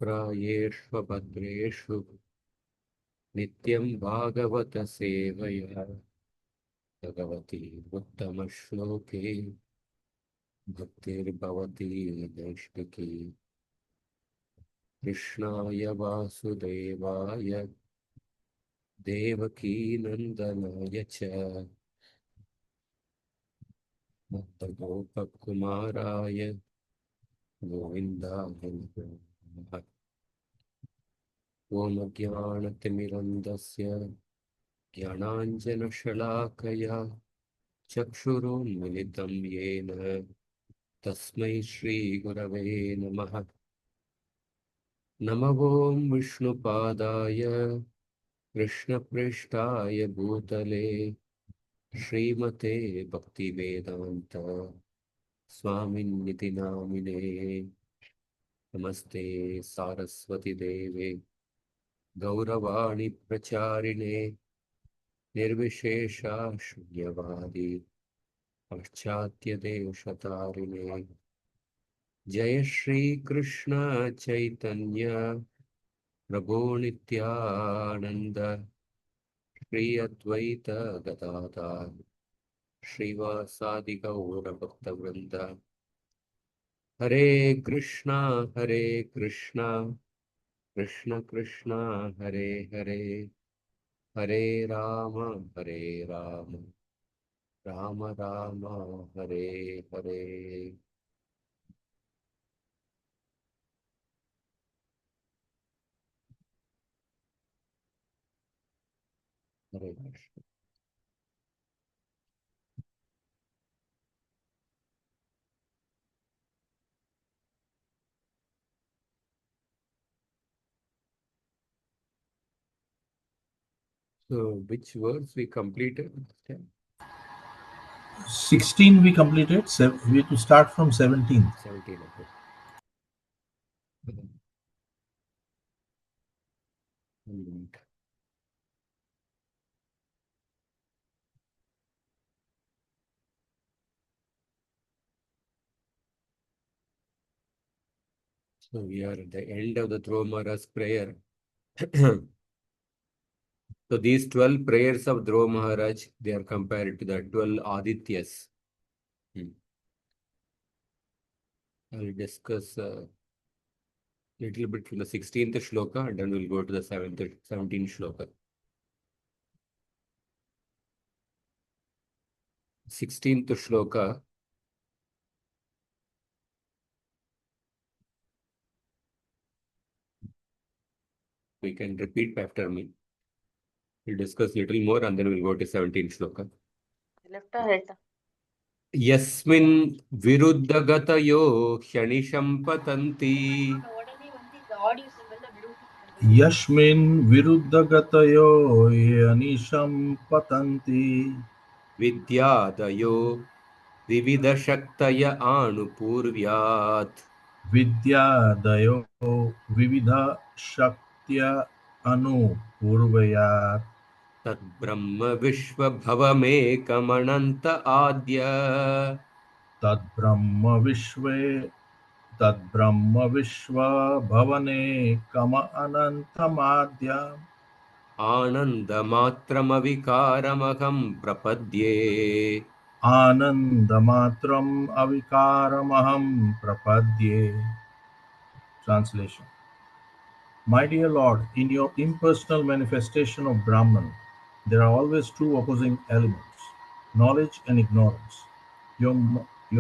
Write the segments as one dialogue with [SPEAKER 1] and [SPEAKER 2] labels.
[SPEAKER 1] प्रायेष्वभद्रेषु नित्यं भागवत सेवया भगवती उत्तमश्लोके भक्तिर्भवती नैष्टिकी कृष्णाय वासुदेवाय देवकीनन्दनाय च गोपकुमाराय गोविन्दाय नमो नमः। ॐ अज्ञानतिमिरन्दस्य ज्ञानाञ्जनशलाकया चक्षुरुन्मिलितं येन तस्मै श्रीगुरवे नमः। नमः ॐ विष्णुपादाय कृष्णप्रेष्ठाय भूतले श्रीमते भक्तिवेदान्त स्वामिन्निति नामिने। नमस्ते सारस्वती देवे गौरवाणी प्रचारिणे निर्विशेषा शून्यवादी पाश्चात्य देशतारिणे। जय श्री कृष्ण चैतन्य प्रभो नित्यानंद श्री अद्वैत गदाधर श्रीवासादि गौर भक्तवृंद। हरे कृष्णा कृष्ण कृष्ण हरे हरे हरे राम राम राम हरे हरे। हरे Krishna. So which words we completed?
[SPEAKER 2] 16 we completed. We have to start from 17.
[SPEAKER 1] 17, okay. Mm. So we are at the end of the Dhruva Maharaj's prayer. So these 12 prayers of Dhruva Maharaj, they are compared to the 12 Adityas. I will discuss a little bit from the 16th shloka and then we'll go to the 17th shloka. 16th shloka. We can repeat after me. We'll discuss little more and then we'll go to 17th shloka.
[SPEAKER 3] Left or right?
[SPEAKER 1] यस्मिन् विरुद्धगतयो क्षणिशं पतन्ति
[SPEAKER 2] यस्मिन् विरुद्धगतयो अनिशं पतन्ति
[SPEAKER 1] विद्यादयो विविधशक्तय आनुपूर्व्यात्
[SPEAKER 2] विद्यादयो विविधशक्त्य अनुपूर्वयात्
[SPEAKER 1] तद्ब्रह्म विश्वभवमेकमनन्त आद्य
[SPEAKER 2] तद्ब्रह्म विश्वभवने कम अनन्तमाद्य
[SPEAKER 1] आनन्दमात्रमविकारमहं प्रपद्ये
[SPEAKER 2] आनन्दमात्रम् अविकारमहं प्रपद्ये. Translation. My dear Lord, in your impersonal manifestation of Brahman, there are always two opposing elements, knowledge and ignorance. Your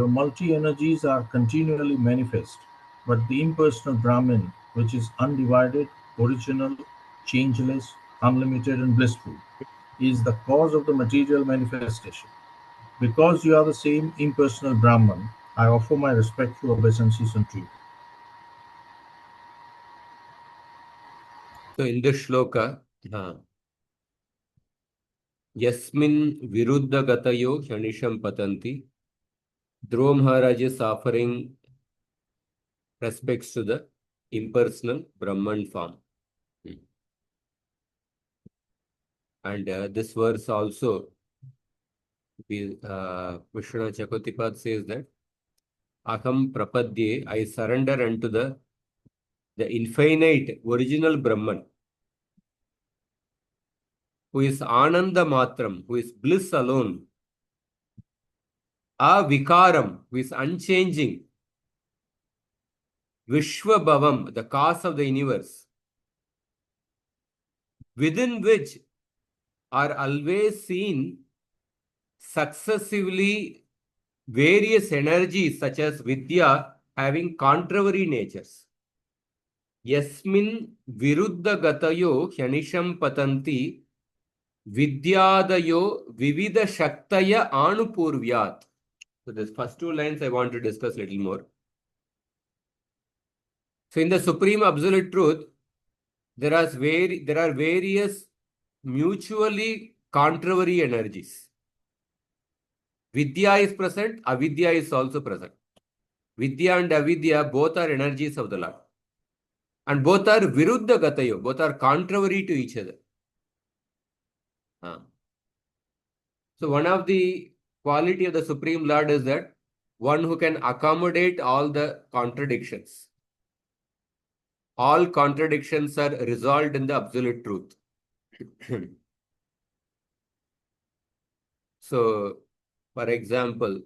[SPEAKER 2] multi-energies are continually manifest, but the impersonal Brahman, which is undivided, original, changeless, unlimited and blissful, is the cause of the material manifestation. Because you are the same impersonal Brahman, I offer my respectful obeisances unto you.
[SPEAKER 1] So in this shloka, Yasmin viruddhagatayo shanisham patanti. Dhruva Maharaj is offering respects to the impersonal Brahman form. And this verse also, Vishwanath Chakravarti says that Aham prapadye, I surrender unto the the infinite original Brahman, who is Ananda Matram, who is bliss alone, Avikaram, who is unchanging, Vishwabhavam, the cause of the universe, within which are always seen successively various energies such as Vidya having contrary natures. Yasmin viruddha gatayo hyanisham patanti vidyadayo vivida shaktaya anupurvyat. So these first two lines I want to discuss a little more. So in the Supreme Absolute Truth, there are various mutually contrary energies. Vidya is present, avidya is also present. Vidya and avidya both are energies of the Lord. And both are viruddha gatayo, both are contrary to each other. So one of the quality of the Supreme Lord is that one who can accommodate all the contradictions. All contradictions are resolved in the absolute truth. So, for example,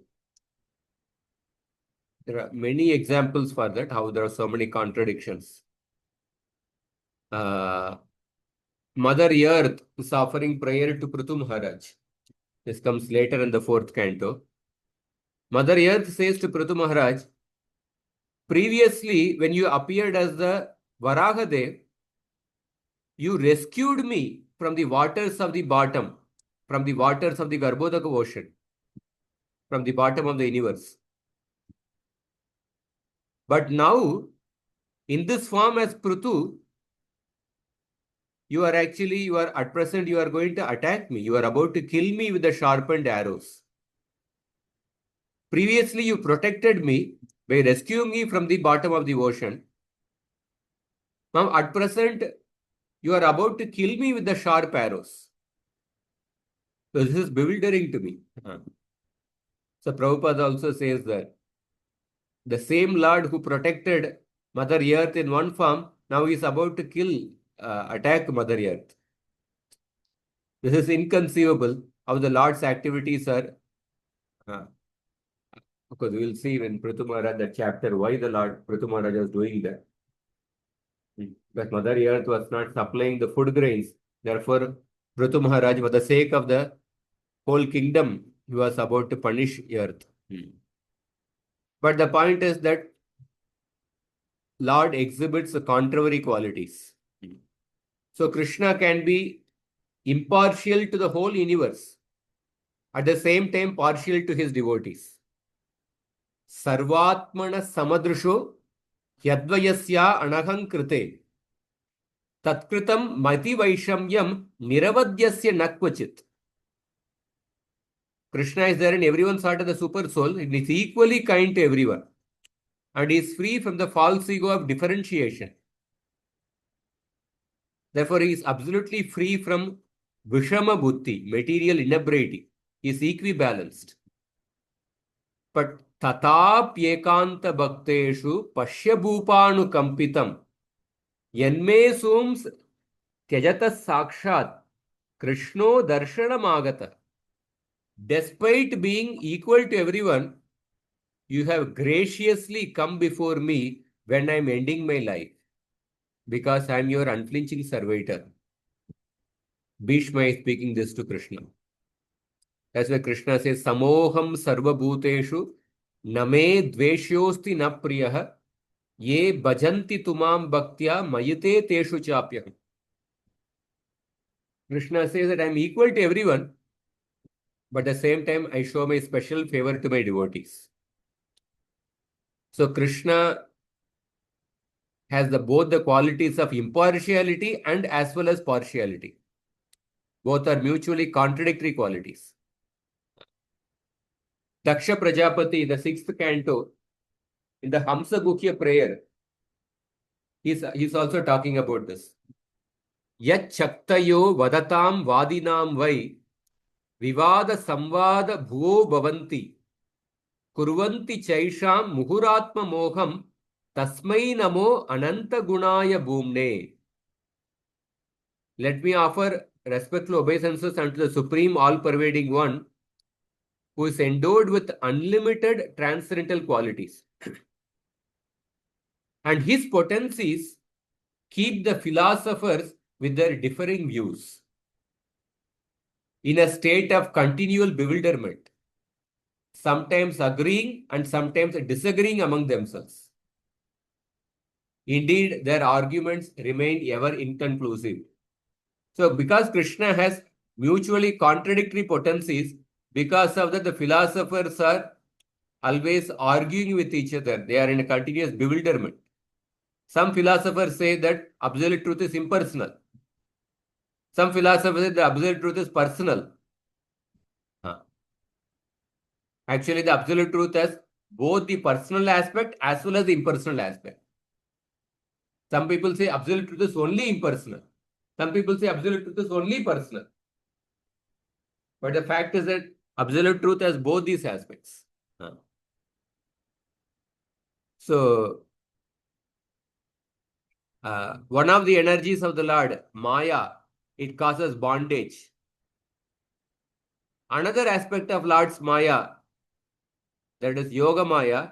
[SPEAKER 1] there are many examples for that, how there are so many contradictions. Mother Earth is offering prayer to Prithu Maharaj. This comes later in the 4th canto. Mother Earth says to Prithu Maharaj, previously, when you appeared as the Varahadev, you rescued me from the waters of the bottom, from the waters of the Garbhodaka ocean, from the bottom of the universe. But now, in this form as Prithu, you are at present, you are going to attack me. You are about to kill me with the sharpened arrows. Previously, you protected me by rescuing me from the bottom of the ocean. Now, at present, you are about to kill me with the sharp arrows. So this is bewildering to me. So Prabhupada also says that the same Lord who protected Mother Earth in one form, now he is about to attack Mother Earth. This is inconceivable how the Lord's activities are. Because we will see when Prithu Maharaj, that chapter, why the Lord Prithu Maharaj was doing that. But Mother Earth was not supplying the food grains. Therefore, Prithu Maharaj, for the sake of the whole kingdom, he was about to punish Earth. But the point is that Lord exhibits the contrary qualities. So Krishna can be impartial to the whole universe, at the same time partial to his devotees. Sarvatmana samadrisho yadvayasya anaham krite tatkritam mati vaishamyam niravadyasya nakvachit. Krishna is there in everyone's heart of the super soul. It is equally kind to everyone. And is free from the false ego of differentiation. Therefore, he is absolutely free from Vishama Buddhi, material inebriety. He is equibalanced. But Tatapyekanta Bhakteshu Pashyabhupanu Kampitam Yanme Sums Tyajata Sakshat Krishno Darshanamagata. Despite being equal to everyone, you have graciously come before me when I am ending my life, because I am your unflinching servitor. Bhishma is speaking this to Krishna. That's why Krishna says, Samoham sarva bhuteshu name dveshyosti na priyaha ye bhajanti tumam bhaktya mayate teshu chapyam. Krishna says that I am equal to everyone, but at the same time I show my special favor to my devotees. So Krishna has both the qualities of impartiality and as well as partiality. Both are mutually contradictory qualities. Daksha Prajapati, the 6th canto, in the Hamsa Gukhya prayer, he's also talking about this. Yat Chaktayo Vadatam Vadinam Vai Vivada Samvada Bhuo Bhavanti Kurvanti Chaisham Muhuratma Moham Tasmai namo ananta gunaya bhumne. Let me offer respectful obeisances unto the Supreme All-Pervading One, who is endowed with unlimited transcendental qualities. And his potencies keep the philosophers with their differing views in a state of continual bewilderment, sometimes agreeing and sometimes disagreeing among themselves. Indeed, their arguments remain ever inconclusive. So, because Krishna has mutually contradictory potencies, because of that, the philosophers are always arguing with each other. They are in a continuous bewilderment. Some philosophers say that absolute truth is impersonal. Some philosophers say the absolute truth is personal. Actually, the absolute truth has both the personal aspect as well as the impersonal aspect. Some people say absolute truth is only impersonal. Some people say absolute truth is only personal. But the fact is that absolute truth has both these aspects. So, one of the energies of the Lord, Maya, it causes bondage. Another aspect of Lord's Maya, that is Yoga Maya,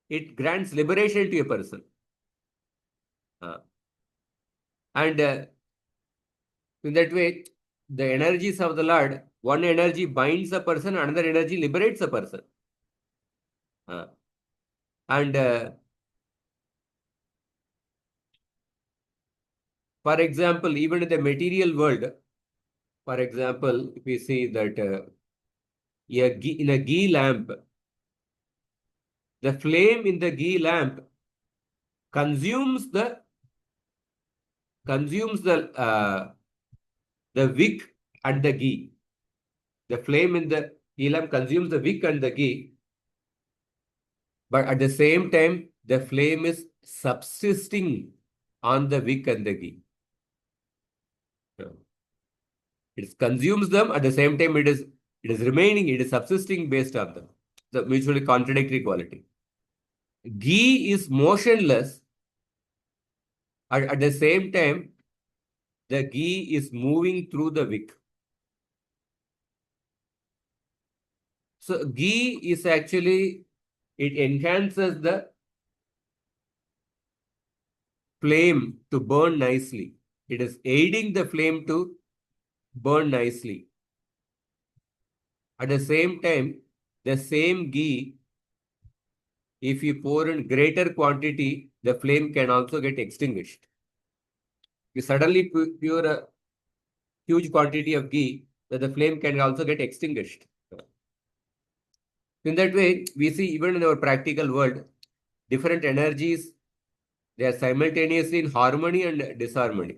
[SPEAKER 1] it grants liberation to a person. And in that way, the energies of the Lord, one energy binds a person, another energy liberates a person. And for example, even in the material world, for example, if we see that in a ghee lamp, the flame in the ghee lamp consumes the wick and the ghee. The flame in the ghee lamp consumes the wick and the ghee, but at the same time, the flame is subsisting on the wick and the ghee. It consumes them, at the same time it is remaining, it is subsisting based on them. The mutually contradictory quality. Ghee is motionless, at the same time the ghee is moving through the wick. So ghee is actually, it enhances the flame to burn nicely. It is aiding the flame to burn nicely. At the same time, the same ghee, if you pour in greater quantity, the flame can also get extinguished. You suddenly pour a huge quantity of ghee, that the flame can also get extinguished. In that way, we see even in our practical world, different energies, they are simultaneously in harmony and disharmony.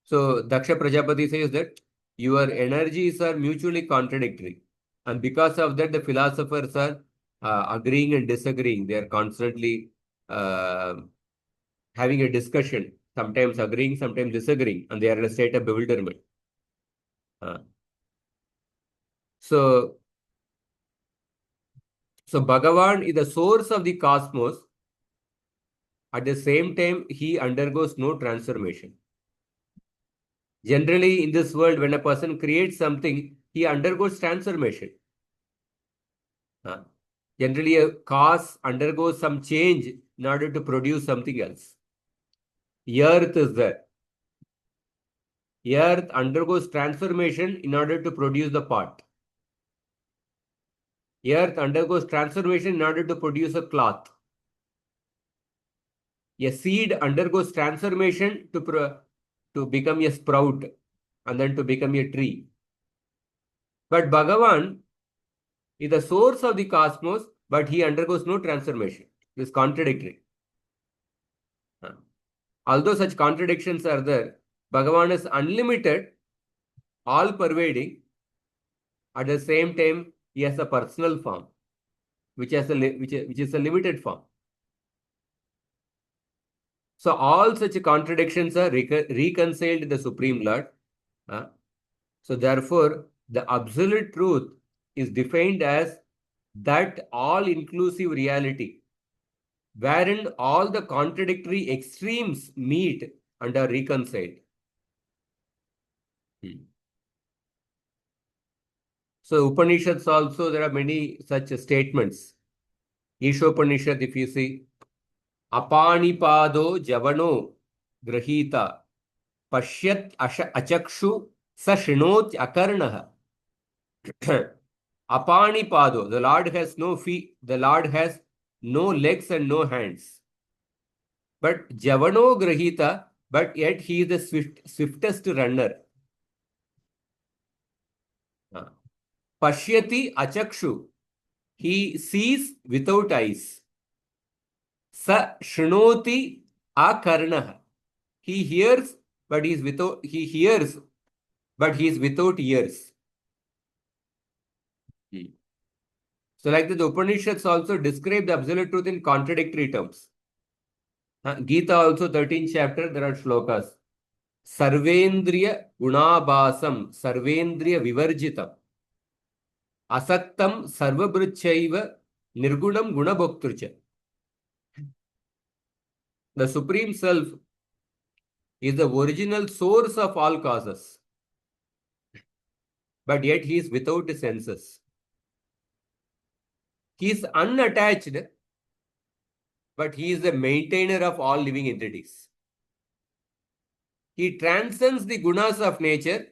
[SPEAKER 1] So Daksha Prajapati says that your energies are mutually contradictory. And because of that, the philosophers are agreeing and disagreeing. They are constantly having a discussion, sometimes agreeing, sometimes disagreeing, and they are in a state of bewilderment. So Bhagavan is the source of the cosmos. At the same time, he undergoes no transformation. Generally, in this world, when a person creates something, he undergoes transformation. Generally, a cause undergoes some change in order to produce something else. Earth is there. Earth undergoes transformation in order to produce the pot. Earth undergoes transformation in order to produce a cloth. A seed undergoes transformation to become a sprout and then to become a tree. But Bhagavan is the source of the cosmos, but he undergoes no transformation. It is contradictory. Although such contradictions are there, Bhagavan is unlimited, all-pervading. At the same time, he has a personal form, which is a limited form. So all such contradictions are reconciled in the Supreme Lord. So therefore, the absolute truth is defined as that all-inclusive reality wherein all the contradictory extremes meet and are reconciled. So Upanishads also, there are many such statements. Ishopanishad, if you see, Apanipado Javano Grahita Pashyat Achakshu Sa Shinot Akarnaha. Apanipado, the Lord has no feet, the Lord has no legs and no hands. But Javano Grahita, but yet he is the swiftest runner. Pashyati Achakshu, he sees without eyes. Sa Shnoti Akarnaha, he hears, but he hears, but he is without ears. So like the Upanishads also describe the absolute truth in contradictory terms. Gita also 13th chapter, there are shlokas. Sarvendriya gunabhasam, sarvendriya vivarjitam, asaktam sarvabruchaiva, nirgunam gunabhokturcha. The Supreme Self is the original source of all causes, but yet he is without senses. He is unattached, but he is the maintainer of all living entities. He transcends the gunas of nature.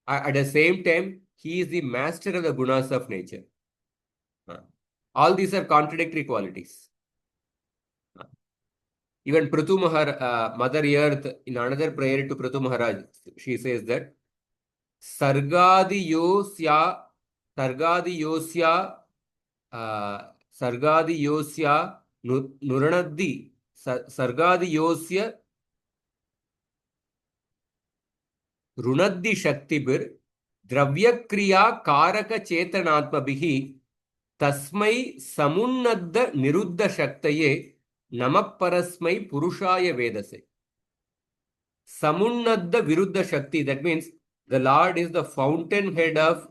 [SPEAKER 1] At the same time, he is the master of the gunas of nature. All these are contradictory qualities. Even Prithu Mother Earth, in another prayer to Prithu Maharaj, she says that Sargadi Yosya Nuranaddi Sargadi Yosya Runaddi Shaktibir Dravyakriya Karaka Chetanatmabhihi Tasmai Samunnadda Niruddha Shaktaye Namaparasmai Purushaya Vedase. Samunnadda Viruddha Shakti, that means the Lord is the fountainhead of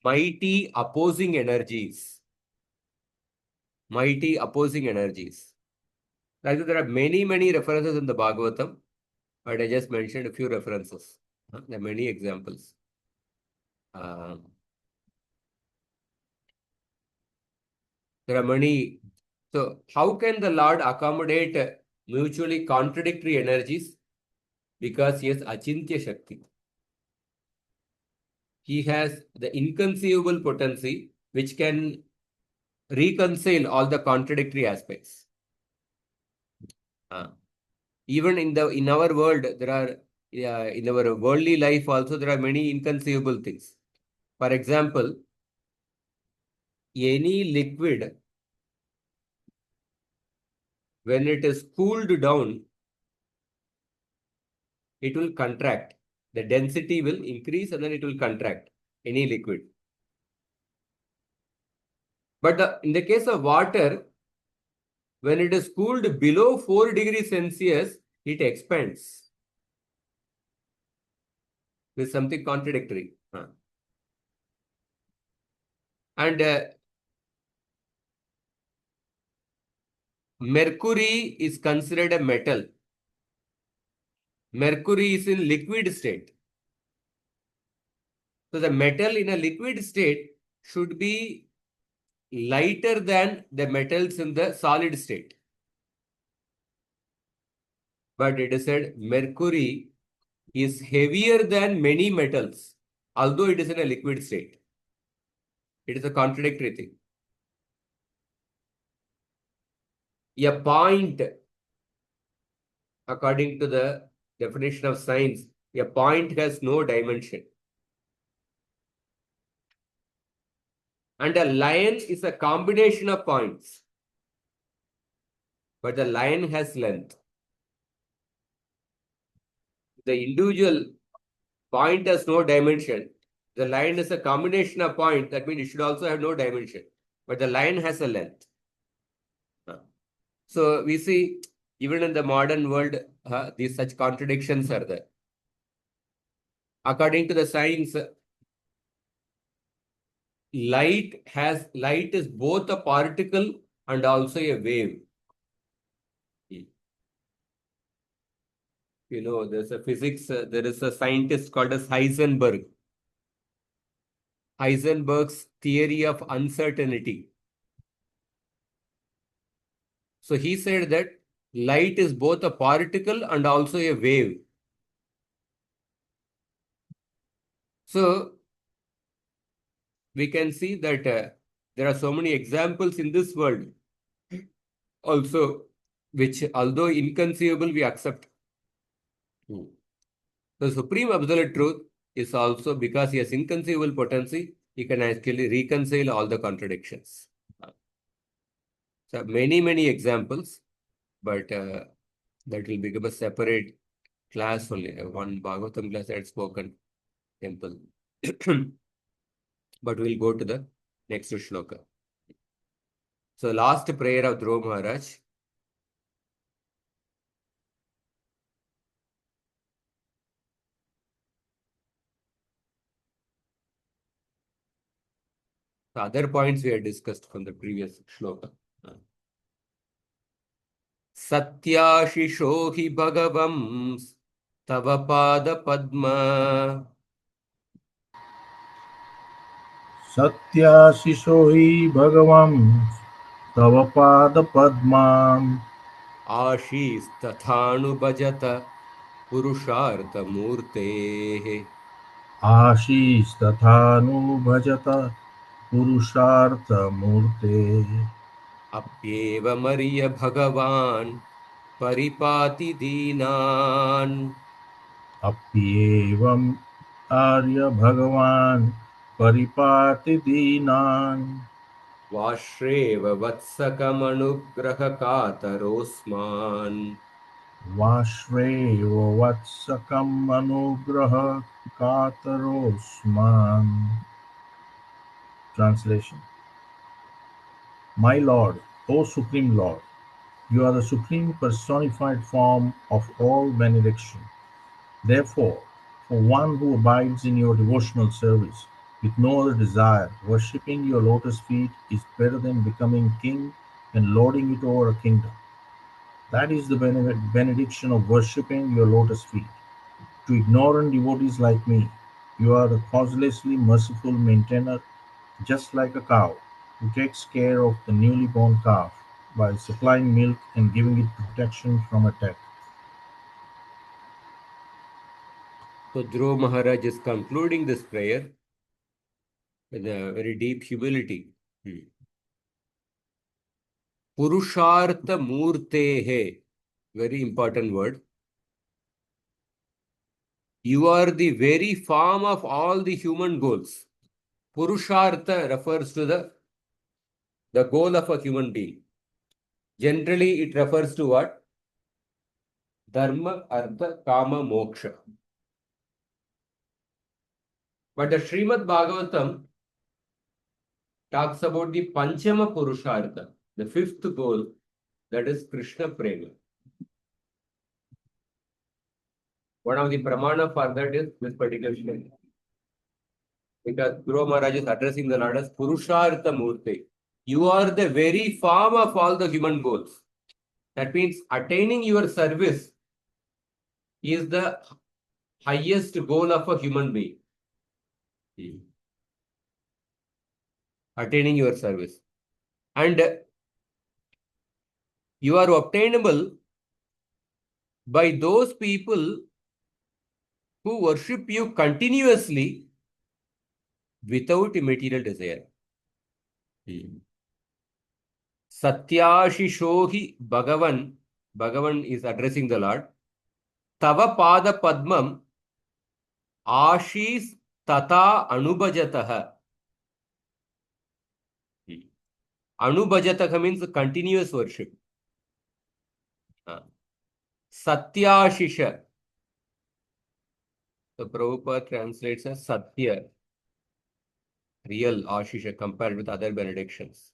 [SPEAKER 1] mighty opposing energies. Mighty opposing energies. Like there are many references in the Bhagavatam, but I just mentioned a few references. There are many examples. There are many. So how can the Lord accommodate mutually contradictory energies? Because he has Achintya Shakti. He has the inconceivable potency which can reconcile all the contradictory aspects. Even in our world, there are in our worldly life also there are many inconceivable things. For example, any liquid, when it is cooled down, it will contract. The density will increase and then it will contract, any liquid. But in the case of water, when it is cooled below 4 degrees Celsius, it expands. There's something contradictory. And mercury is considered a metal. Mercury is in liquid state. So the metal in a liquid state should be lighter than the metals in the solid state. But it is said mercury is heavier than many metals, although it is in a liquid state. It is a contradictory thing. A point, according to the definition of science, a point has no dimension. And a line is a combination of points. But the line has length. The individual point has no dimension. The line is a combination of points. That means it should also have no dimension. But the line has a length. So we see, even in the modern world, these such contradictions are there. According to the science, light is both a particle and also a wave. You know, there's a physics, there is a scientist called as Heisenberg. Heisenberg's theory of uncertainty. So he said that light is both a particle and also a wave. So we can see that there are so many examples in this world also, which although inconceivable, we accept. The supreme absolute truth is also, because he has inconceivable potency, he can actually reconcile all the contradictions. So many examples, but that will become a separate class only. One Bhagavatam class I had spoken, temple. But we'll go to the next shloka. So last prayer of Dhruva Maharaj. The other points we had discussed from the previous shloka. Satyashisho hi bhagavam tava pada padma
[SPEAKER 2] सत्याशिषो हि भगवं तव पादपद्माम्
[SPEAKER 1] ashis tathanu bhajata purusharthamurtehe
[SPEAKER 2] आशीस्तथानुभजत पुरुषार्थमूर्ते
[SPEAKER 1] apyeva mariya bhagavan paripati dinan
[SPEAKER 2] अप्येवम् आर्य भगवान् परिपाति दीनान्
[SPEAKER 1] vashreva vatsakamanugraha katarosman.
[SPEAKER 2] वाश्वेव वत्सकम् अनुग्रह कातरोऽस्मान्. Translation. My Lord, O Supreme Lord, you are the supreme personified form of all benediction. Therefore, for one who abides in your devotional service with no other desire, worshipping your lotus feet is better than becoming king and lording it over a kingdom. That is the benediction of worshipping your lotus feet. To ignorant devotees like me, you are the causelessly merciful maintainer, just like a cow who takes care of the newly born calf by supplying milk and giving it protection from attack.
[SPEAKER 1] So Dhruva Maharaj is concluding this prayer with a very deep humility. Purushartha Murtehe, very important word. You are the very form of all the human goals. Purushartha refers to the goal of a human being. Generally, it refers to what? Dharma, Artha, Kama, Moksha. But the Srimad Bhagavatam talks about the Panchama Purushartha, the fifth goal, that is Krishna Prema. One of the pramana for that is this particular shloka. Because Dhruva Maharaj is addressing the Lord as Purushartha Murti. You are the very form of all the human goals. That means attaining your service is the highest goal of a human being. Attaining your service. And you are obtainable by those people who worship you continuously without material desire. Satyashishohi Bhagavan, Bhagavan is addressing the Lord. Tava pada padmam ashis tata anubhajataha. Anubhajataha means continuous worship. Satyashisha. The Prabhupada translates as Satya, real Ashisha compared with other benedictions.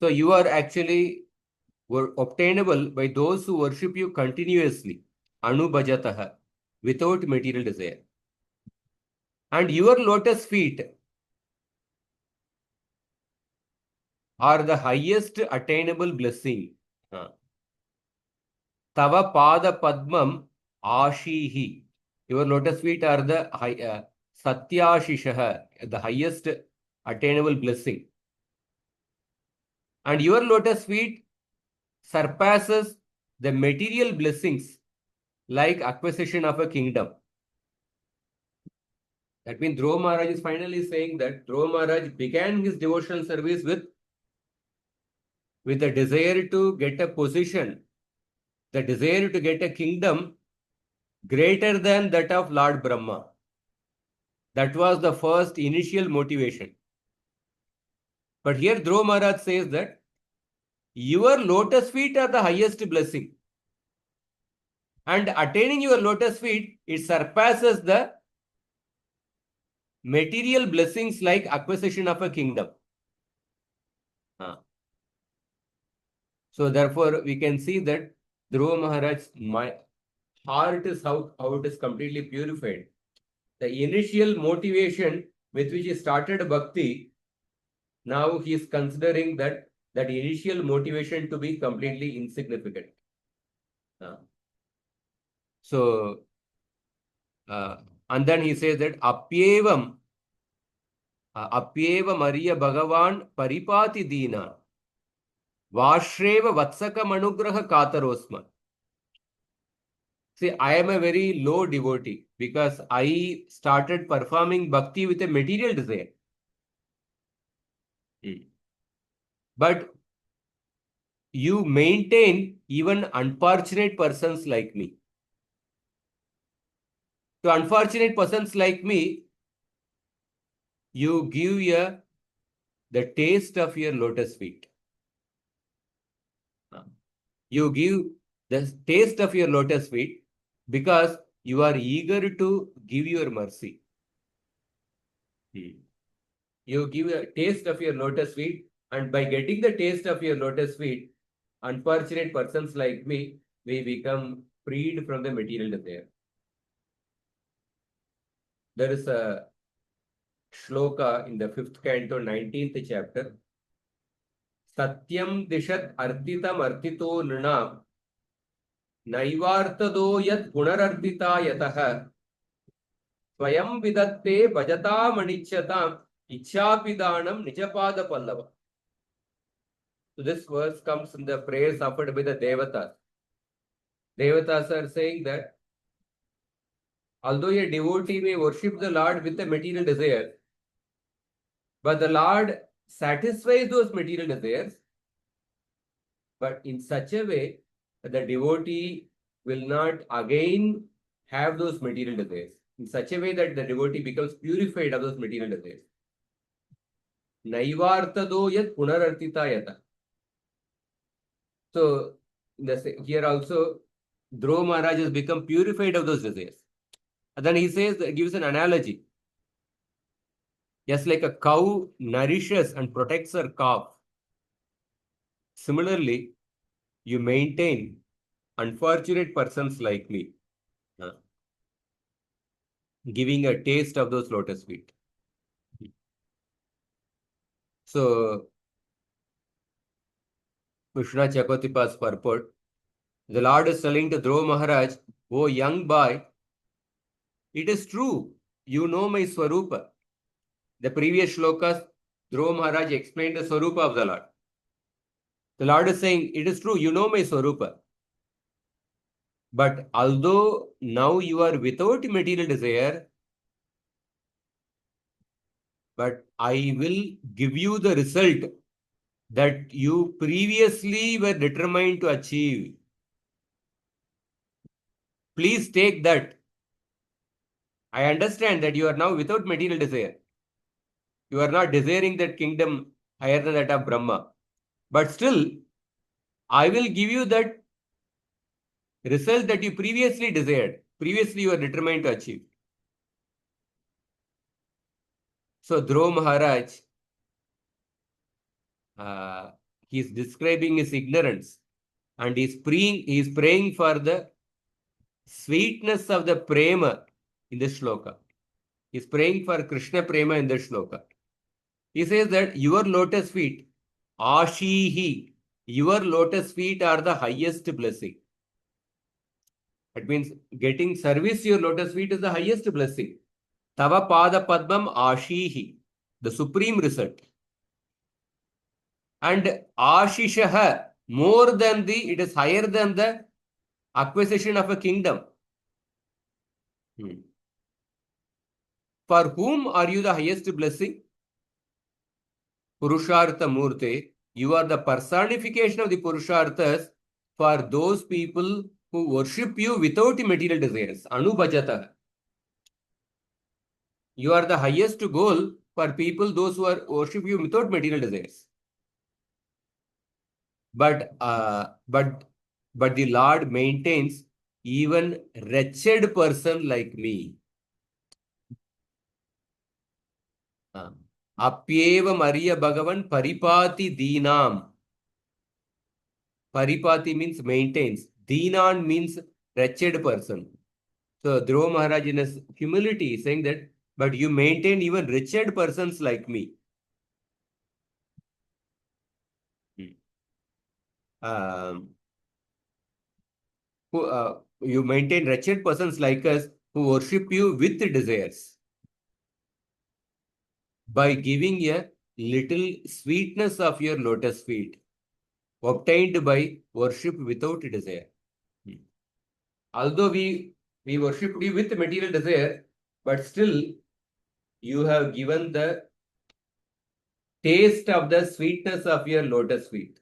[SPEAKER 1] So you are actually obtainable by those who worship you continuously. Anubhajataha. without material desire. And your lotus feet are the highest attainable blessing. Tava pada padmam ashihi. Your lotus feet are the satyashishaha, the highest attainable blessing. And your lotus feet surpasses the material blessings like acquisition of a kingdom. That means Dhruva Maharaj is finally saying that Dhruva Maharaj began his devotional service with a desire to get a position, the desire to get a kingdom greater than that of Lord Brahma. That was the first initial motivation. But here Dhruva Maharaj says that your lotus feet are the highest blessing. And attaining your lotus feet, it surpasses the material blessings like acquisition of a kingdom. So therefore, we can see that Dhruva Maharaj's heart is how it is completely purified. The initial motivation with which he started bhakti, now he is considering that initial motivation to be completely insignificant. And then he says that apyevam Mariya Bhagavan Paripati Dina Vashreva Vatsaka Manugraha Katarosma. See, I am a very low devotee because I started performing bhakti with a material desire. But you maintain even unfortunate persons like me. To unfortunate persons like me, you give the taste of your lotus feet. You give the taste of your lotus feet because you are eager to give your mercy. You give a taste of your lotus feet, and by getting the taste of your lotus feet, unfortunate persons like me, we become freed from the material desire. There is a shloka in the 5th canto, 19th chapter. Satyam dishat artitam artito nrinam naivartado yat punarartita yatah swayam vidatte bhajata manichyatam ichhapidanam nijapada pallava. So this verse comes in the prayers offered by the Devatas. Devatas are saying that although a devotee may worship the Lord with a material desire, but the Lord satisfies those material desires, but in such a way that the devotee will not again have those material desires. In such a way that the devotee becomes purified of those material desires. Naivartado yat punarartita yata. So here also Dhruva Maharaj has become purified of those desires. And then he says, gives an analogy. Just like a cow nourishes and protects her calf, similarly, you maintain unfortunate persons like me, giving a taste of those lotus feet. So, Krishna Chakotipa's purport, the Lord is telling to Dhruva Maharaj, "Oh young boy, it is true, you know my Swarupa." The previous shlokas, Dhruva Maharaj explained the Swarupa of the Lord. The Lord is saying, it is true, you know my Swarupa. But although now you are without material desire, but I will give you the result that you previously were determined to achieve. Please take that. I understand that you are now without material desire. You are not desiring that kingdom higher than that of Brahma. But still, I will give you that result that you previously desired. Previously, you were determined to achieve. So, Dhruva Maharaj, he is describing his ignorance and he is praying for the sweetness of the prema in the shloka. He's praying for Krishna prema in the shloka. He says that your lotus feet, ashihi, your lotus feet are the highest blessing. That means getting service to your lotus feet is the highest blessing. Tava pada padmam ashihi, the supreme result. And ashishaha, more than it is higher than the acquisition of a kingdom. For whom are you the highest blessing? Purushartha Murte, you are the personification of the Purusharthas for those people who worship you without material desires. Anubhajata. You are the highest goal for people, those who are worship you without material desires. But the Lord maintains even wretched person like me. Apyeva Maria Bhagavan Paripati Deenam. Paripati means maintains. Deenan means wretched person. So Dhruva Maharaj in his humility is saying that, but you maintain even wretched persons like me. You maintain wretched persons like us who worship you with desires. By giving a little sweetness of your lotus feet, obtained by worship without desire. Although we worship you with material desire, but still you have given the taste of the sweetness of your lotus feet.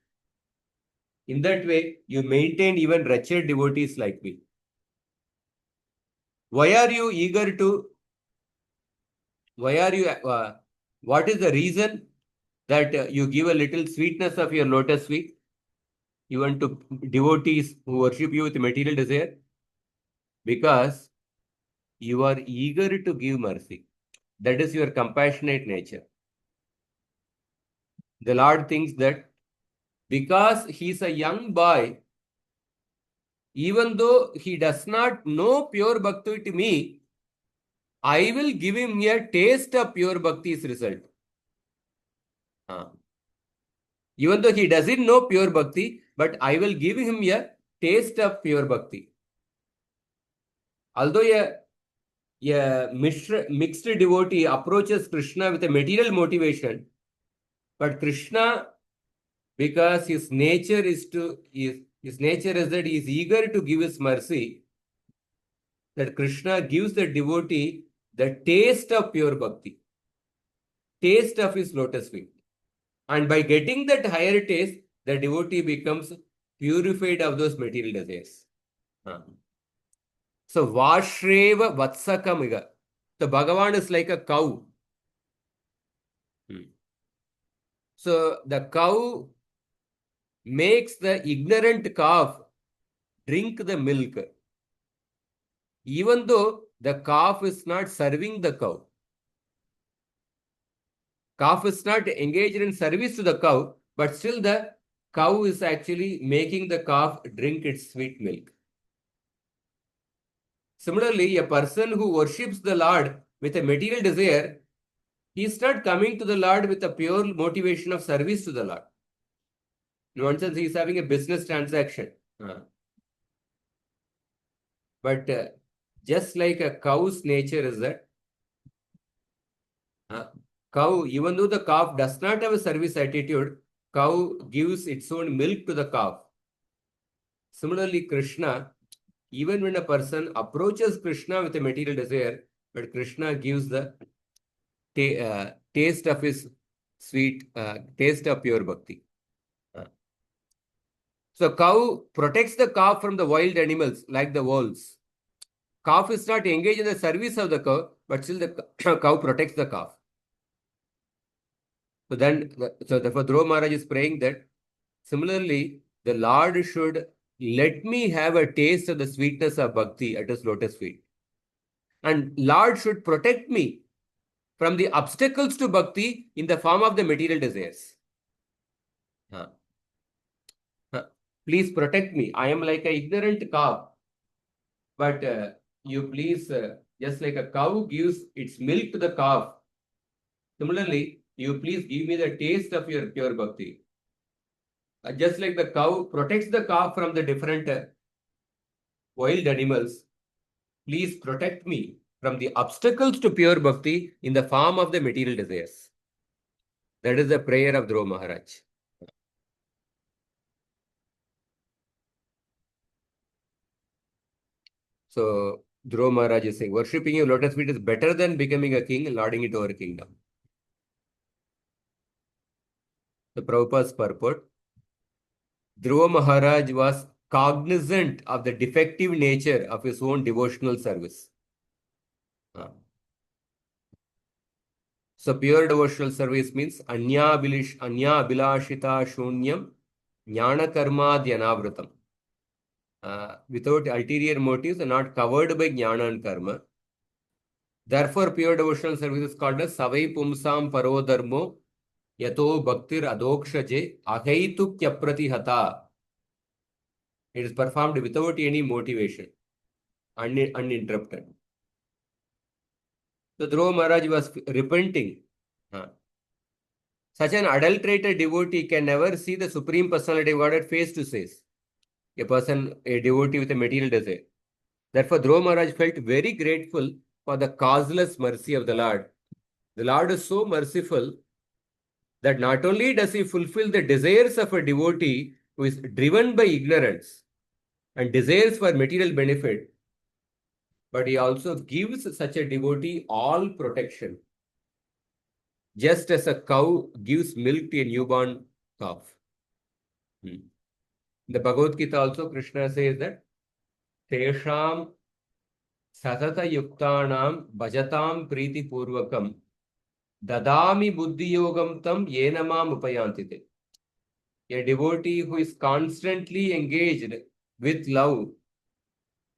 [SPEAKER 1] In that way, you maintain even wretched devotees like me. Why are you eager to? What is the reason that you give a little sweetness of your lotus feet even to devotees who worship you with material desire? Because you are eager to give mercy. That is your compassionate nature. The Lord thinks that because he is a young boy, even though he does not know pure bhakti to me, I will give him a taste of pure bhakti's result. Even though he doesn't know pure bhakti, but I will give him a taste of pure bhakti. Although a mixed devotee approaches Krishna with a material motivation, but Krishna, because his nature is that he is eager to give his mercy, that Krishna gives the devotee the taste of pure bhakti, taste of his lotus feet. And by getting that higher taste, the devotee becomes purified of those material desires. So, Vashreva Vatsakamiga. So, Bhagavan is like a cow. So, the cow makes the ignorant calf drink the milk, even though the calf is not serving the cow. Calf is not engaged in service to the cow, but still the cow is actually making the calf drink its sweet milk. Similarly, a person who worships the Lord with a material desire, he is not coming to the Lord with a pure motivation of service to the Lord. In one sense, he is having a business transaction. But just like a cow's nature is that cow, even though the calf does not have a service attitude, cow gives its own milk to the calf. Similarly, Krishna, even when a person approaches Krishna with a material desire, but Krishna gives the taste of his sweet, taste of pure bhakti. So cow protects the calf from the wild animals like the wolves. Calf is not engaged in the service of the cow, but still the cow protects the calf. So therefore Dhruva Maharaj is praying that similarly, the Lord should let me have a taste of the sweetness of bhakti at his lotus feet. And Lord should protect me from the obstacles to bhakti in the form of the material desires. Please protect me. I am like an ignorant calf but you please, just like a cow gives its milk to the calf, similarly, you please give me the taste of your pure bhakti. Just like the cow protects the calf from the different wild animals, please protect me from the obstacles to pure bhakti in the form of the material desires. That is the prayer of Dhruva Maharaj. So Dhruva Maharaj is saying, worshipping your lotus feet is better than becoming a king and lording it over a kingdom. The Prabhupada's purport, Dhruva Maharaj was cognizant of the defective nature of his own devotional service. So pure devotional service means anya abhilashita shunyam jnana karma dhyanavritam. Without ulterior motives and not covered by jnana and karma. Therefore, pure devotional service is called as savai pumsam paro dharmo yato bhaktir adokshaje ahaitu kyaprati hata. It is performed without any motivation, uninterrupted. So Dhruva Maharaj was repenting. Such an adulterated devotee can never see the Supreme Personality of Godhead face to face. A person, a devotee with a material desire. Therefore, Dhruva Maharaj felt very grateful for the causeless mercy of the Lord. The Lord is so merciful that not only does he fulfill the desires of a devotee who is driven by ignorance and desires for material benefit, but he also gives such a devotee all protection, just as a cow gives milk to a newborn calf. In the Bhagavad Gita also, Krishna says that Tesham Satata Yuktanam Bhajatam Priti Purvakam Dadami Buddhi Yogam Tam Yenamam Upayantite. A devotee who is constantly engaged with love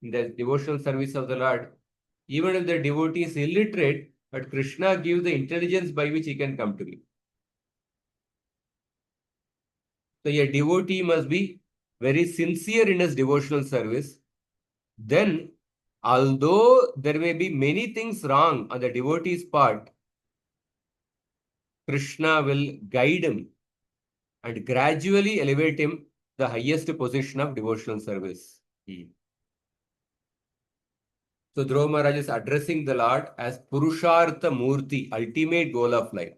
[SPEAKER 1] in the devotional service of the Lord, even if the devotee is illiterate, but Krishna gives the intelligence by which he can come to me. So a devotee must be very sincere in his devotional service. Then, although there may be many things wrong on the devotee's part, Krishna will guide him and gradually elevate him to the highest position of devotional service. So Dhruva Maharaj is addressing the Lord as Purushartha Murti, ultimate goal of life.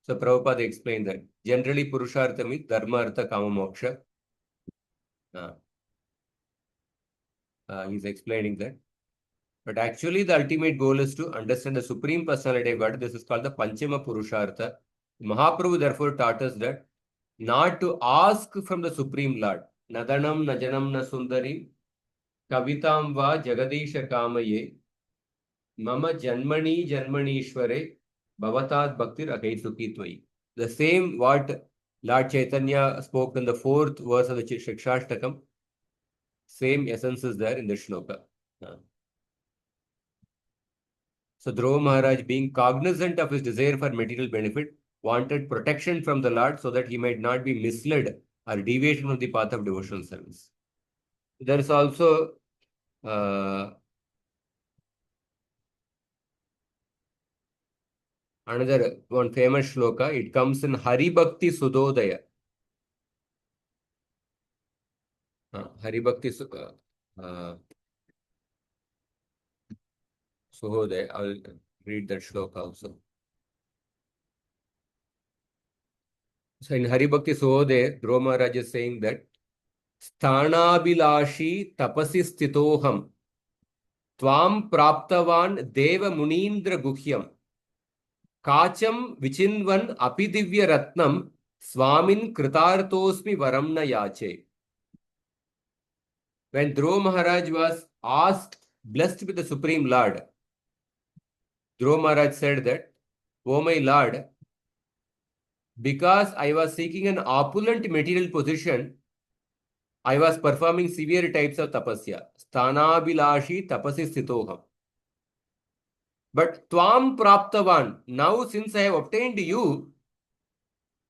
[SPEAKER 1] So Prabhupada explained that. Generally, Purushartha means Dharma, Artha, Kama, Moksha. He's explaining that. But actually, the ultimate goal is to understand the Supreme Personality of God. This is called the Panchama Purushartha. Mahaprabhu therefore taught us that not to ask from the Supreme Lord. Nadanam, Najanam, na Sundarim, Kavitam va Jagadisha Kamaye, Mama Janmani Janmanishware, Bhavatat Bhaktir Akaituki Tvai. The same what Lord Chaitanya spoke in the 4th verse of the Shikshashtakam, same essence is there in the shloka. So Dhruva Maharaj, being cognizant of his desire for material benefit, wanted protection from the Lord so that he might not be misled or deviation from the path of devotional service. There is also another one famous shloka. It comes in Hari Bhakti Sudodaya. Hari Bhakti Suhodaya. I will read that shloka also. So in Hari Bhakti Suhodaya, Dhruva Maharaj is saying that Sthanabhilashi tapasi stitoham Tvam praptavan deva munindra guhyam Kacham vichinvan apidivya ratnam Swamin kritartosmi varamna yache. When Dhruva Maharaj was asked, blessed with the Supreme Lord, Dhruva Maharaj said that, "O my Lord, because I was seeking an opulent material position, I was performing severe types of tapasya. Sthanabhilashi tapasi sthitoham. But Tvam praptavan, now since I have obtained you,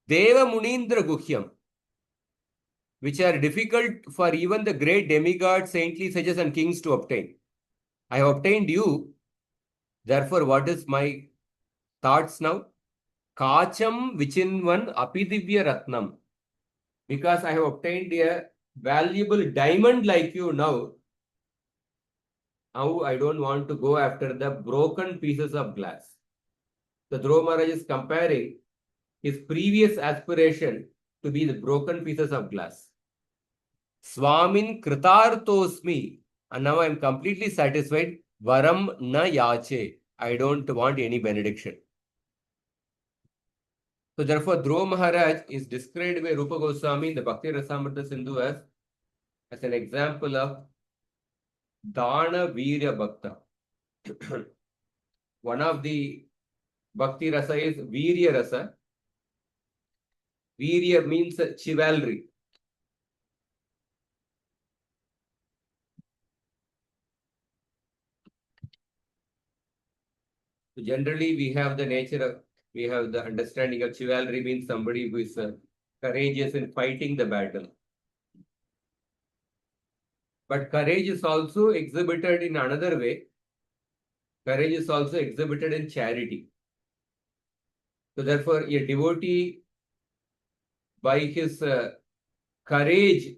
[SPEAKER 1] Deva Munindra Guhyam, which are difficult for even the great demigods, saintly sages, and kings to obtain. I have obtained you. Therefore, what is my thoughts now? Kacham vichinvan apidivya ratnam. Because I have obtained a valuable diamond like you now, now I don't want to go after the broken pieces of glass. The Dhruva Maharaj is comparing his previous aspiration to be the broken pieces of glass. Swamin kritartosmi. And now I am completely satisfied. Varam na yache. I don't want any benediction. So therefore, Dhruva Maharaj is described by Rupa Goswami in the Bhakti Rasamrita Sindhu as an example of Dana Virya Bhakta. One of the Bhakti Rasa is Virya Rasa. Virya means chivalry. So generally, we have the understanding of chivalry means somebody who is courageous in fighting the battle. But courage is also exhibited in another way. Courage is also exhibited in charity. So therefore, a devotee, by his courage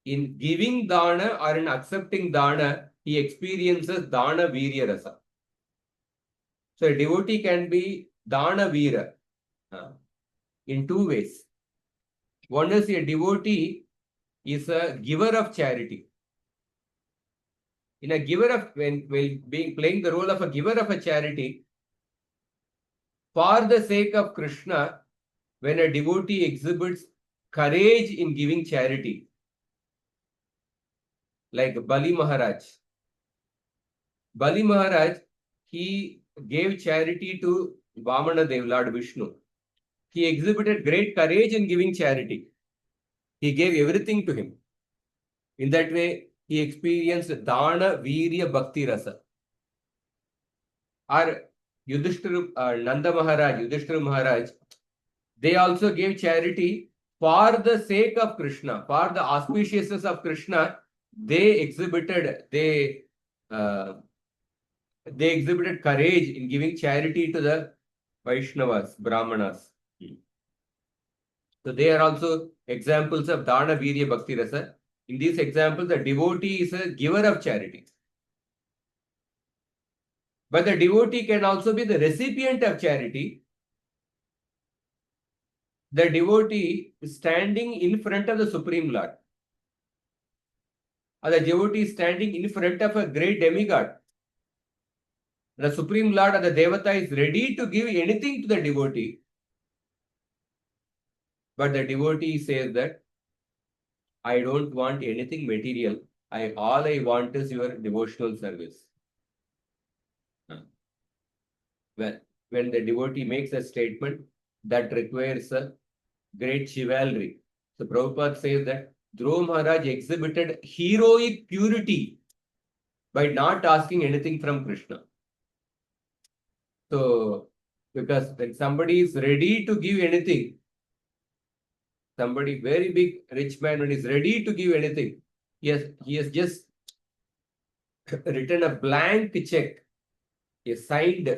[SPEAKER 1] in giving dana or in accepting dana, he experiences dana virya rasa. So a devotee can be dana vira in two ways. One is a devotee is a giver of charity. In a giver of, when being playing the role of a giver of a charity, for the sake of Krishna, when a devotee exhibits courage in giving charity, like Bali Maharaj. Bali Maharaj, he gave charity to Vamana Dev, Lord Vishnu. He exhibited great courage in giving charity. He gave everything to him. In that way, he experienced Dana Virya Bhakti Rasa. Or Nanda Maharaj, Yudhishthira Maharaj, they also gave charity for the sake of Krishna, for the auspiciousness of Krishna. They exhibited courage in giving charity to the Vaishnavas, Brahmanas. So they are also examples of Dana Virya Bhakti Rasa. In these examples, the devotee is a giver of charity. But the devotee can also be the recipient of charity. The devotee is standing in front of the Supreme Lord. Or the devotee is standing in front of a great demigod. The Supreme Lord or the Devata is ready to give anything to the devotee. But the devotee says that, I don't want anything material. All I want is your devotional service. When the devotee makes a statement, that requires a great chivalry. So Prabhupada says that Dhruva Maharaj exhibited heroic purity by not asking anything from Krishna. So, because when somebody is ready to give anything, somebody very big rich man, when he's ready to give anything, he has just written a blank check, he signed,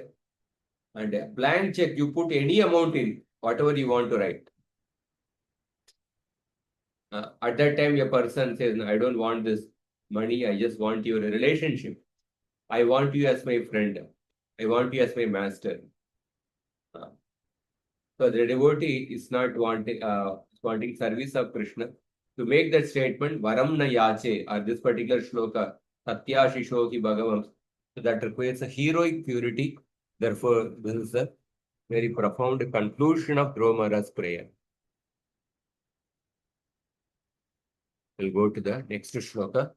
[SPEAKER 1] and a blank check, you put any amount in, whatever you want to write. At that time, a person says, no, I don't want this money, I just want your relationship. I want you as my friend. I want you as my master. So the devotee is not wanting service of Krishna. To make that statement, Varam na yache, or this particular shloka, Satya Shishoki Bhagavam, so that requires a heroic purity. Therefore, this is a very profound conclusion of Dhruva Maharaj's prayer. We'll go to the next shloka.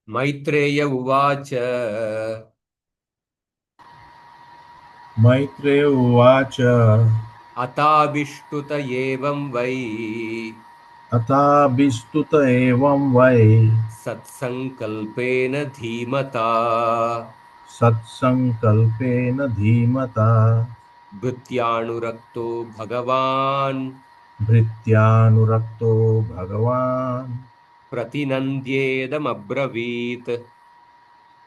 [SPEAKER 1] Maitreya Uvacha.
[SPEAKER 2] Maitreya Uvacha.
[SPEAKER 1] Atabhishtuta evam vai.
[SPEAKER 2] Atabhishtuta evam vai.
[SPEAKER 1] Satsankalpena dhimata.
[SPEAKER 2] Satsankalpena dhimata.
[SPEAKER 1] भृत्यानुरक्तो भगवान्
[SPEAKER 2] भृत्यानुरक्तो भगवान्
[SPEAKER 1] प्रतिनन्द्येदमब्रवीत्.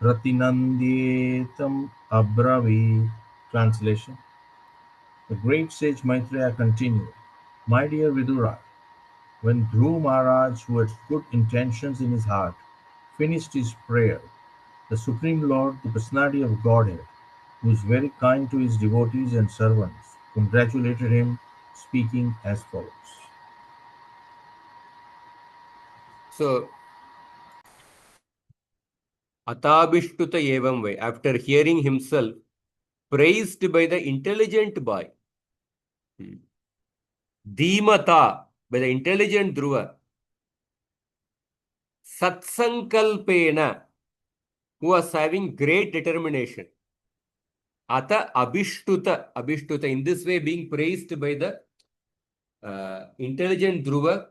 [SPEAKER 2] pratinandyetam abravit. Translation. The great sage Maitreya continued, My dear Vidura, when Dhruva Maharaj, who had good intentions in his heart, finished his prayer, the Supreme Lord, the personality of Godhead, who is very kind to his devotees and servants, congratulated him, speaking as follows.
[SPEAKER 1] So, Atabishtuta evam vai, after hearing himself praised by the intelligent boy, Dhimata, by the intelligent Dhruva, Satsankalpena, who was having great determination, Ata Abhishtuta, in this way being praised by the intelligent Dhruva,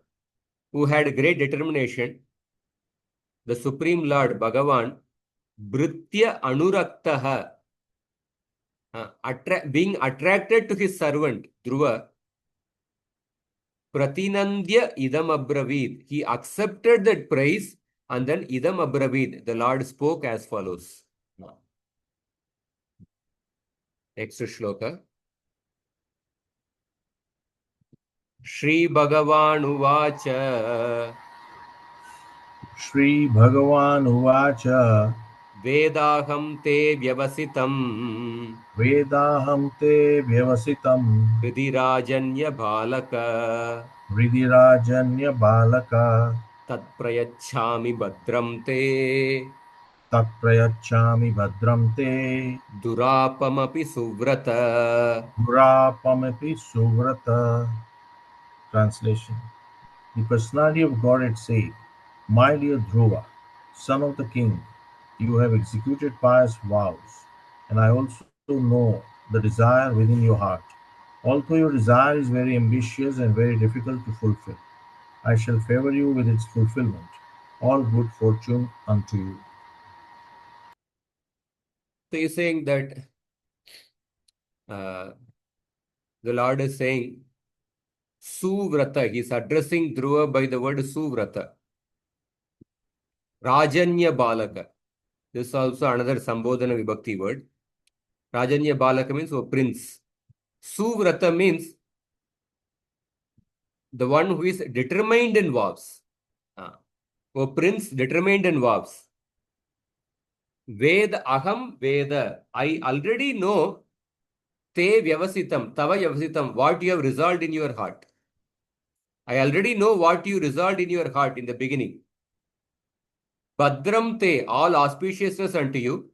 [SPEAKER 1] who had great determination, the Supreme Lord, Bhagavan, Bhritya Anuraktaha, being attracted to his servant, Dhruva, Pratinandya idam abravid. He accepted that praise and then idam abravid. The Lord spoke as follows. Next shloka. Shri Bhagavan Uvacha
[SPEAKER 2] Shri Bhagavan Uvacha
[SPEAKER 1] Vedaham te vyavasitam
[SPEAKER 2] Vedaham te vyavasitam
[SPEAKER 1] Vidirajanya Bhalaka
[SPEAKER 2] Vridirajanya Balaka
[SPEAKER 1] Tat Prayachami Bhadram te
[SPEAKER 2] Tatprayachami Bhadram te
[SPEAKER 1] Durapamapi Suvrata.
[SPEAKER 2] Purapamapi Suvrata. Translation. The personality of Godhead said, My dear Dhruva, son of the king, you have executed pious vows, and I also know the desire within your heart. Although your desire is very ambitious and very difficult to fulfill, I shall favor you with its fulfillment. All good fortune unto you.
[SPEAKER 1] So he's saying that uh, the Lord is saying Suvrata. He's addressing Dhruva by the word Suvrata. Rajanya Balaka. This is also another Sambodhana Vibhakti word. Rajanya Balaka means a prince. Suvrata means the one who is determined in vows. A prince determined in vows. Veda aham Veda. I already know te vyavasitam, tava vyavasitam, what you have resolved in your heart. I already know what you resolved in your heart in the beginning. Bhadram te, all auspiciousness unto you.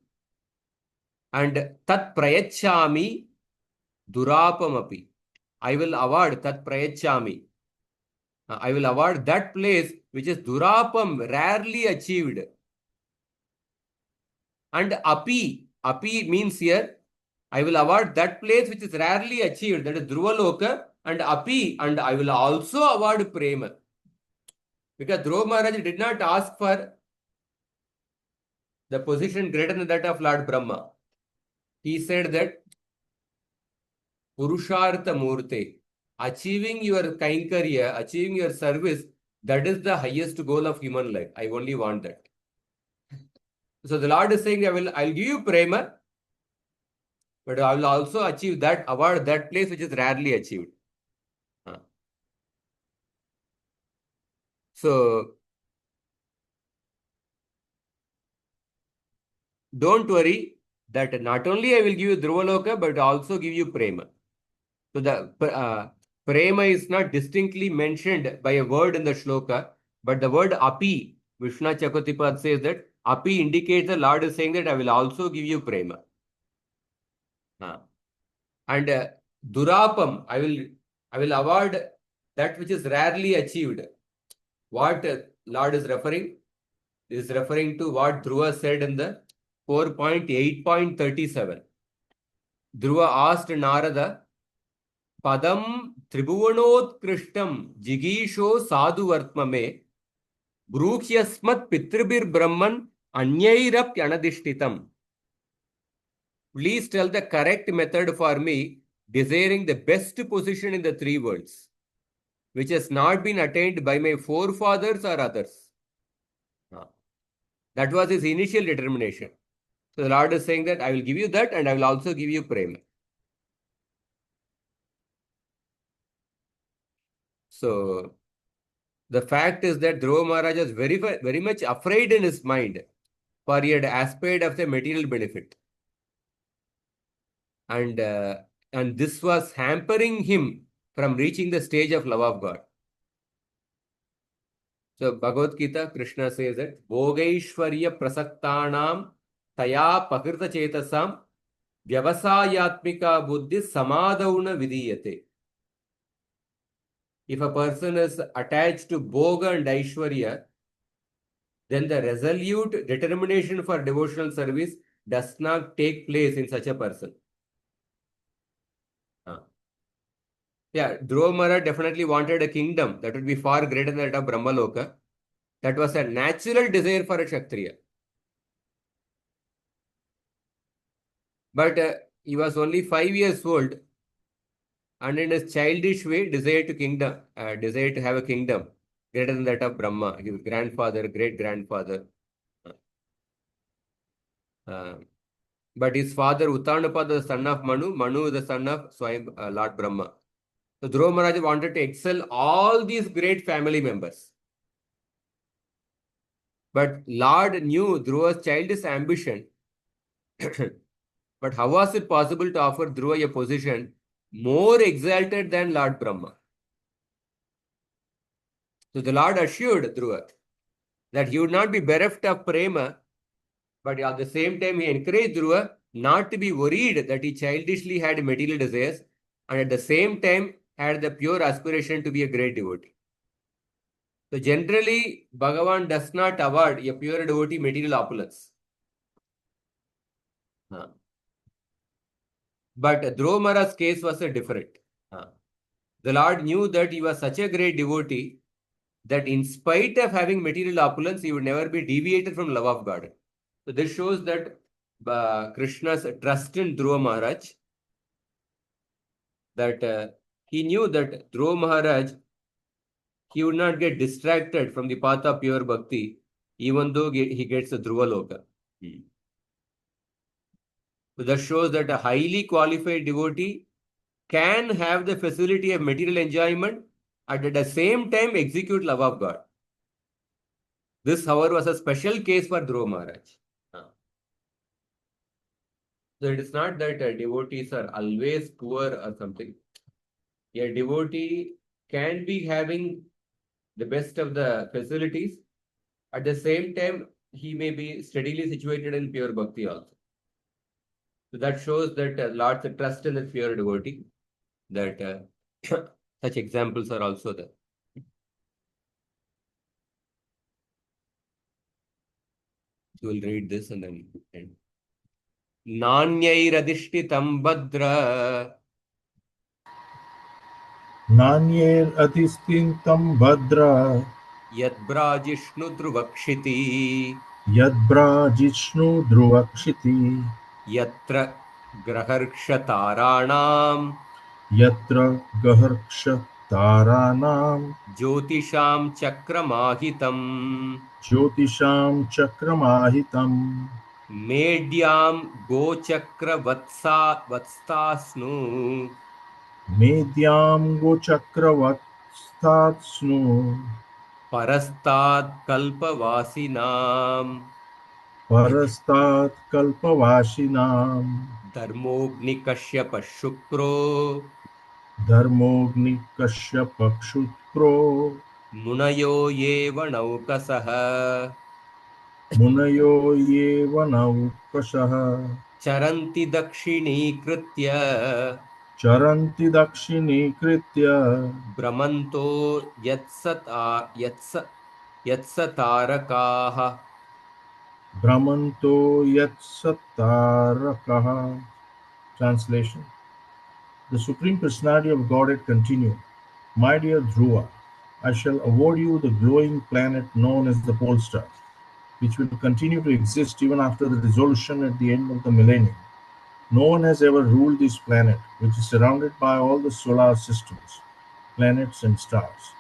[SPEAKER 1] And tat prayachami durapamapi. I will award tat prayachami. I will award that place which is durapam, rarely achieved. And api means here, I will award that place which is rarely achieved, that is Dhruvaloka, and api, and I will also award prema. Because Dhruva Maharaj did not ask for the position greater than that of Lord Brahma. He said that Purushartha Murte, achieving your Kainkarya, achieving your service, that is the highest goal of human life. I only want that. So the Lord is saying, I'll give you prema, but I will also achieve that, award that place which is rarely achieved. So don't worry that not only I will give you Dhruvaloka, but also give you prema. So the prema is not distinctly mentioned by a word in the shloka, but the word api, Vishnu Chakotipad says that api indicates the Lord is saying that I will also give you prema. And durapam, I will award that which is rarely achieved. What Lord is referring? Is referring to what Dhruva said in the 4.8.37. Dhruva asked Narada, Padam Tribhuvanotkrishtam Jigisho Sadhu Vartmame Brukhyasmat Pitribir Brahman Anyairap Yanadishtitam. Please tell the correct method for me desiring the best position in the three worlds, which has not been attained by my forefathers or others. That was his initial determination. So the Lord is saying that I will give you that and I will also give you prema. So the fact is that Dhruva Maharaj was very much afraid in his mind, for he had aspired after material benefit. And this was hampering him from reaching the stage of love of God. So Bhagavad Gita, Krishna says that Bhogaishvarya prasaktanam taya pakrita chetasam vyavasayatmika buddhi samadauna vidiyate. If a person is attached to Bhoga and Aishwarya, then the resolute determination for devotional service does not take place in such a person. Yeah, Dhruva Maharaj definitely wanted a kingdom that would be far greater than that of Brahmaloka. That was a natural desire for a Kshatriya. But he was only 5 years old, and in his childish way desired to have a kingdom greater than that of Brahma, his grandfather, great-grandfather. But his father Uttanapada, the son of Manu the son of Swayam, Lord Brahma. So Dhruva Maharaj wanted to excel all these great family members. But Lord knew Dhruva's childish ambition. But how was it possible to offer Dhruva a position more exalted than Lord Brahma? So the Lord assured Dhruva that he would not be bereft of prema, but at the same time he encouraged Dhruva not to be worried that he childishly had material desires, and at the same time had the pure aspiration to be a great devotee. So generally, Bhagavan does not award a pure devotee material opulence. But Dhruva Maharaj's case was different. The Lord knew that he was such a great devotee that in spite of having material opulence, he would never be deviated from love of God. So this shows that Krishna's trust in Dhruva Maharaj, that he knew that Dhruva Maharaj, he would not get distracted from the path of pure bhakti, even though he gets a Dhruva Loka. So that shows that a highly qualified devotee can have the facility of material enjoyment and at the same time execute love of God. This, however, was a special case for Dhruva Maharaj. So it is not that devotees are always poor or something. A devotee can be having the best of the facilities. At the same time, he may be steadily situated in pure bhakti also. So that shows that Lord's trust in the pure devotee, that such examples are also there. You will read this and then end. Nanyair Bhadra.
[SPEAKER 2] Nanyer adhistintam Bhadra.
[SPEAKER 1] Yadbrajishnu Druvakshiti.
[SPEAKER 2] Yadbrajishnu Druvakshiti.
[SPEAKER 1] Yatra Graharksha
[SPEAKER 2] Yatra Gaharksha Taranam.
[SPEAKER 1] Jyotisham Chakramahitam.
[SPEAKER 2] Jyotisham Chakramahitam.
[SPEAKER 1] Medyam Gochakra Vatstasnu.
[SPEAKER 2] Medyam Gochakravatstasnu.
[SPEAKER 1] Parastat Kalpavasinam.
[SPEAKER 2] Parastat Kalpavasinam.
[SPEAKER 1] Dharmogni Kashyapa Shukro.
[SPEAKER 2] Dharmogni Kashyapa Kshutro.
[SPEAKER 1] Munayo Yeva Naukasaha.
[SPEAKER 2] Munayo Yeva Naukasaha.
[SPEAKER 1] Charanti Dakshinikritya.
[SPEAKER 2] Charanti Dakshinikritya.
[SPEAKER 1] Brahmanto Yatsatarakah.
[SPEAKER 2] Brahmanto Yatsatarakaha. Translation. The Supreme Personality of Godhead continued, My dear Dhruva, I shall award you the glowing planet known as the pole star, which will continue to exist even after the dissolution at the end of the millennium. No one has ever ruled this planet, which is surrounded by all the solar systems, planets and stars.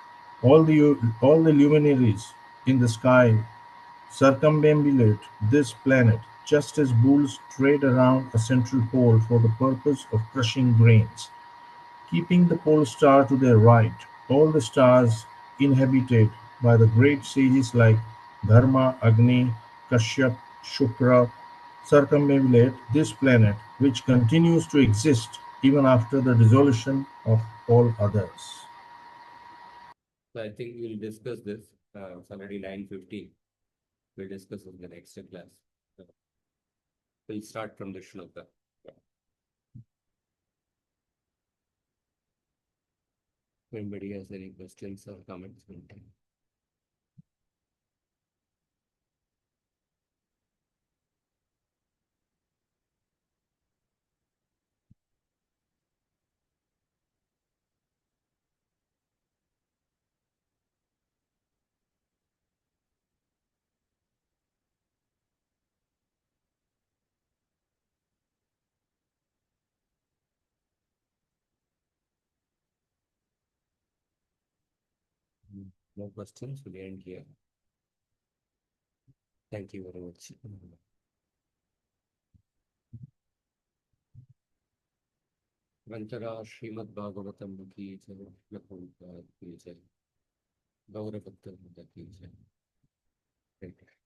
[SPEAKER 2] All the luminaries in the sky circumambulate this planet, just as bulls trade around a central pole for the purpose of crushing grains, keeping the pole star to their right. All the stars inhabited by the great sages like Dharma, Agni, Kashyap, Shukra circumambulate this planet, which continues to exist even after the dissolution of all others.
[SPEAKER 1] So I think we'll discuss this. It's already 9:15. We'll discuss in the next class. So we'll start from the shloka. If anybody has any questions or comments, we'll take. No questions, we'll end here. Thank you very much. Vantara Srimad Bhagavatam ki jai, Prabhupada ki jai, Gaura Bhakta ki jai. Thank you.